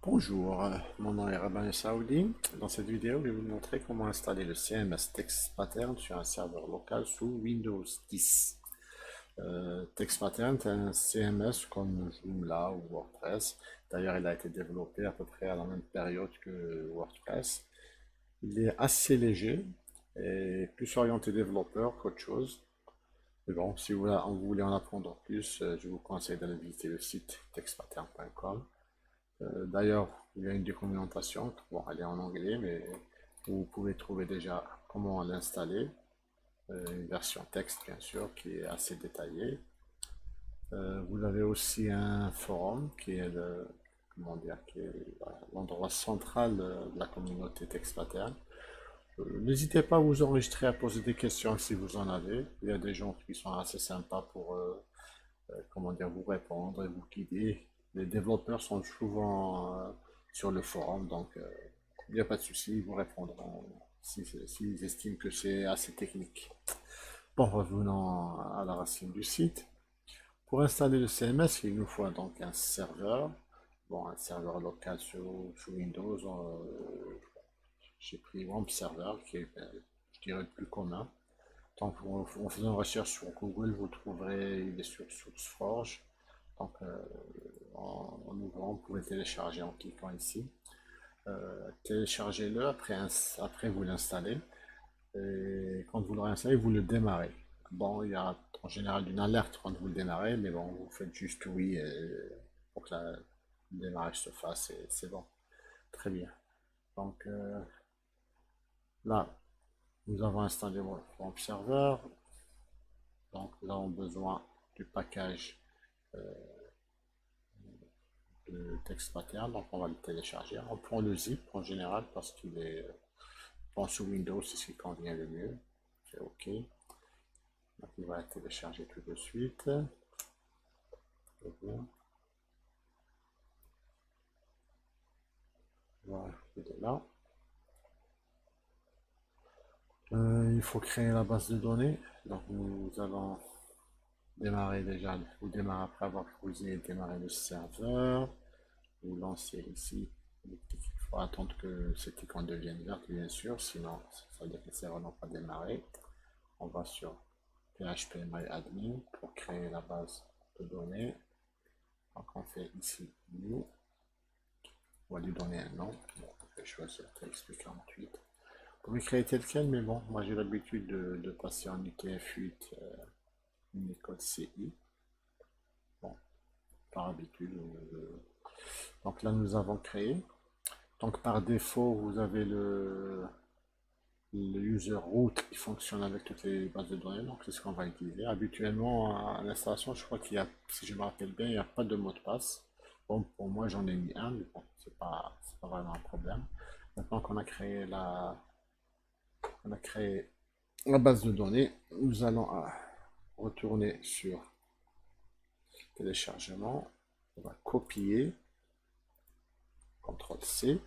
Bonjour, mon nom est Rabban Saoudi. Dans cette vidéo, je vais vous montrer comment installer le CMS Text Pattern sur un serveur local sous Windows 10. Text Pattern est un CMS comme Joomla ou WordPress. D'ailleurs, il a été développé à peu près à la même période que WordPress. Il est assez léger et plus orienté développeur qu'autre chose. Mais bon, si vous voulez en apprendre plus, je vous conseille d'aller visiter le site textpattern.com. D'ailleurs, il y a une documentation, bon, elle est en anglais, mais vous pouvez trouver déjà comment l'installer. Une version texte, bien sûr, qui est assez détaillée. Vous avez aussi un forum qui est comment dire, qui est l'endroit central de la communauté TextPattern. N'hésitez pas à vous enregistrer, à poser des questions si vous en avez. Il y a des gens qui sont assez sympas pour comment dire, vous répondre et vous guider. Les développeurs sont souvent sur le forum, donc il n'y a pas de souci, ils vous répondront s'ils estiment que c'est assez technique. Bon, revenons à la racine du site. Pour installer le CMS, il nous faut donc un serveur, bon, un serveur local sous Windows. J'ai pris WAMP Server, qui est, je dirais, le plus commun. Donc, en faisant une recherche sur Google, vous trouverez, il est sur SourceForge. Donc, en ouvrant, vous pouvez télécharger en cliquant ici. Téléchargez-le, après vous l'installez. Et quand vous l'aurez installé, vous le démarrez. Bon, il y a en général une alerte quand vous le démarrez, mais bon, vous faites juste oui pour que le démarrage se fasse et c'est bon. Très bien. Donc là, nous avons installé mon serveur. Donc nous avons besoin du package de texte pattern, donc on va le télécharger. On prend le zip en général parce qu'il est sous Windows, c'est ce qui convient le mieux. C'est OK. Donc il va être téléchargé tout de suite. Voilà, il est là. Il faut créer la base de données. Donc nous allons démarrer déjà, vous démarrez après avoir démarré le serveur. Vous lancez ici. Il faut attendre que cette icône devienne verte, bien sûr, sinon ça veut dire que les serveurs n'ont pas démarré. On va sur phpMyAdmin pour créer la base de données. Donc on fait ici new. On va lui donner un nom. Bon, je vais choisir TXP48. Vous pouvez créer tel quel, mais bon, moi j'ai l'habitude de passer en UTF-8, Unicode CI. Bon, par habitude. Donc là, nous avons créé. Donc par défaut, vous avez le user root qui fonctionne avec toutes les bases de données. Donc c'est ce qu'on va utiliser. Habituellement, à l'installation, je crois qu'il y a, si je me rappelle bien, il n'y a pas de mot de passe. Bon, pour moi, j'en ai mis un, mais bon, c'est pas vraiment un problème. Maintenant qu'on a créé on a créé la base de données, nous allons retourner sur téléchargement. On va copier, CTRL-C,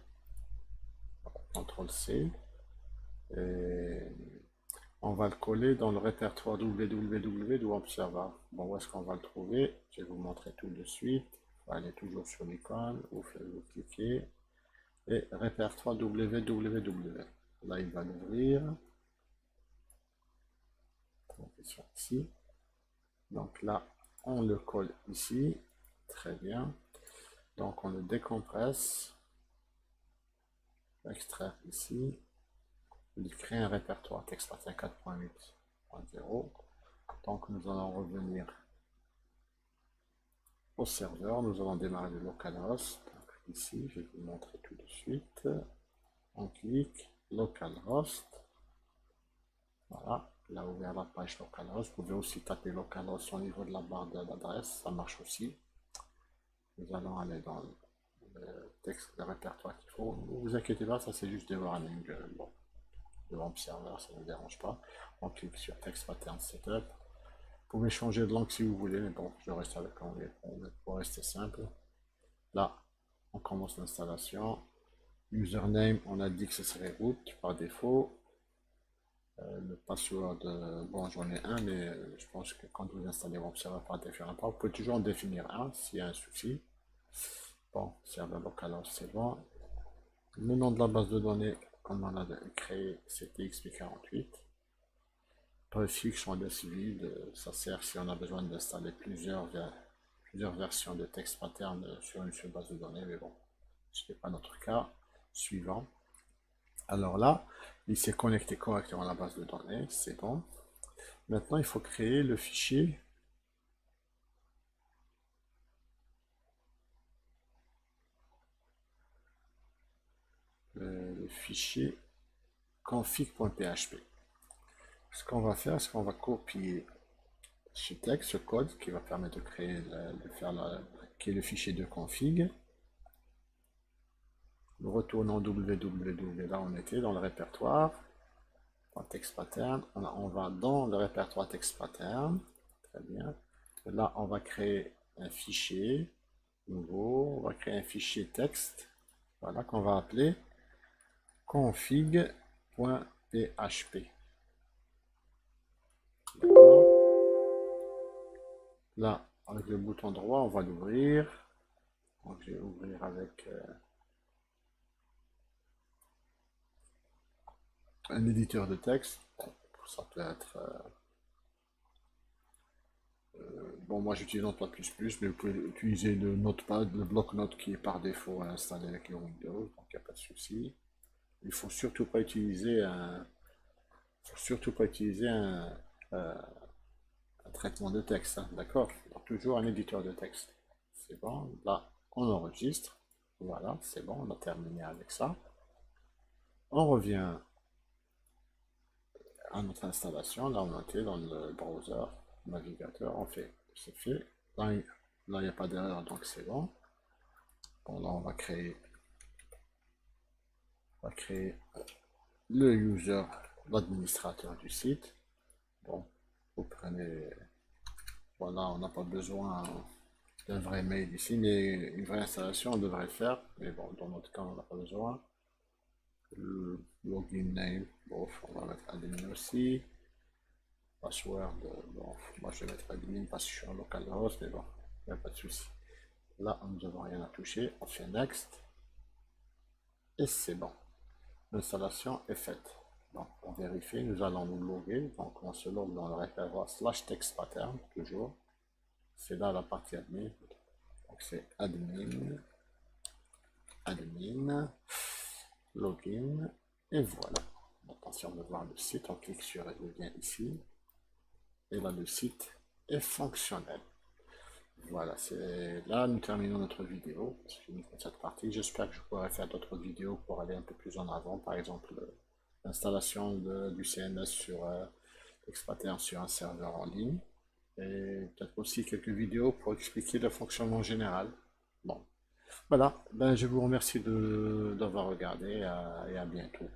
CTRL-C, et on va le coller dans le répertoire www de WebServer. Bon, où est-ce qu'on va le trouver? Je vais vous montrer tout de suite. Il faut aller toujours sur l'icône, vous cliquez, et répertoire www. Là, il va l'ouvrir. Ici. Donc là, on le colle ici. Très bien. Donc on le décompresse. Extraire ici. Il crée un répertoire TextPattern 4.8.0. Donc nous allons revenir au serveur. Nous allons démarrer le localhost. Donc, ici, je vais vous montrer tout de suite. On clique localhost. Voilà, il a ouvert la page localhost. Vous pouvez aussi taper localhost au niveau de la barre d'adresse. Ça marche aussi. Nous allons aller dans le texte, le répertoire qu'il faut. Ne vous inquiétez pas, ça c'est juste des warnings. Bon, de WAMP serveur, ça ne me dérange pas. On clique sur Text Pattern Setup. Vous pouvez changer de langue si vous voulez, mais bon, je reste avec anglais pour rester simple. Là, on commence l'installation. Username, on a dit que ce serait root par défaut. Le password, bon, j'en ai un, mais je pense que quand vous installez WAMP serveur par défaut, vous pouvez toujours en définir un s'il y a un souci. Bon, serveur localhost, c'est bon. Le nom de la base de données qu'on en a créé, c'est XP48. Préfixe modèle vide, ça sert si on a besoin d'installer plusieurs versions de text pattern sur une seule base de données, mais bon, ce n'est pas notre cas. Suivant. Alors là, il s'est connecté correctement à la base de données, c'est bon. Maintenant, il faut créer le fichier config.php. Ce qu'on va faire, c'est qu'on va copier ce texte, ce code qui va permettre de créer, qui est le fichier de config. Nous retournons www, là on était dans le répertoire, text pattern, on va dans le répertoire text pattern, très bien. Là on va créer un fichier nouveau, on va créer un fichier texte, voilà, qu'on va appeler config.php. D'accord. Là, avec le bouton droit, on va l'ouvrir. Donc je vais ouvrir avec un éditeur de texte. Ça peut être bon, moi j'utilise Notepad++, mais vous pouvez utiliser le Notepad, le bloc-notes qui est par défaut installé avec le Windows, donc il n'y a pas de souci. Il faut surtout pas utiliser un traitement de texte, hein, d'accord? Toujours un éditeur de texte. C'est bon, là on enregistre. Voilà, c'est bon, on a terminé avec ça. On revient à notre installation. Là, on était dans le browser, navigateur, on fait, c'est fait. Là, il n'y a pas d'erreur, donc c'est bon. Bon, là, on va créer le user, l'administrateur du site. Bon, vous prenez, voilà, on n'a pas besoin d'un vrai mail ici, mais une vraie installation, on devrait le faire. Mais bon, dans notre cas, on n'a pas besoin. Le login name, bon, on va mettre admin aussi. Password, bon, moi je vais mettre admin parce que je suis en localhost, mais bon, il n'y a pas de souci. Là, nous n'avons rien à toucher, on fait next. Et c'est bon. L'installation est faite. Donc, on vérifie, nous allons nous loguer. Donc, on se logue dans le répertoire slash text pattern, toujours. C'est là la partie admin. Donc, c'est admin, login, et voilà. Attention de voir le site, on clique sur le lien ici. Et là, le site est fonctionnel. Voilà, c'est là nous terminons notre vidéo. C'est fini pour cette partie. J'espère que je pourrai faire d'autres vidéos pour aller un peu plus en avant. Par exemple, l'installation du CMS sur Expater sur un serveur en ligne. Et peut-être aussi quelques vidéos pour expliquer le fonctionnement général. Bon, voilà. Ben, je vous remercie d'avoir regardé et à bientôt.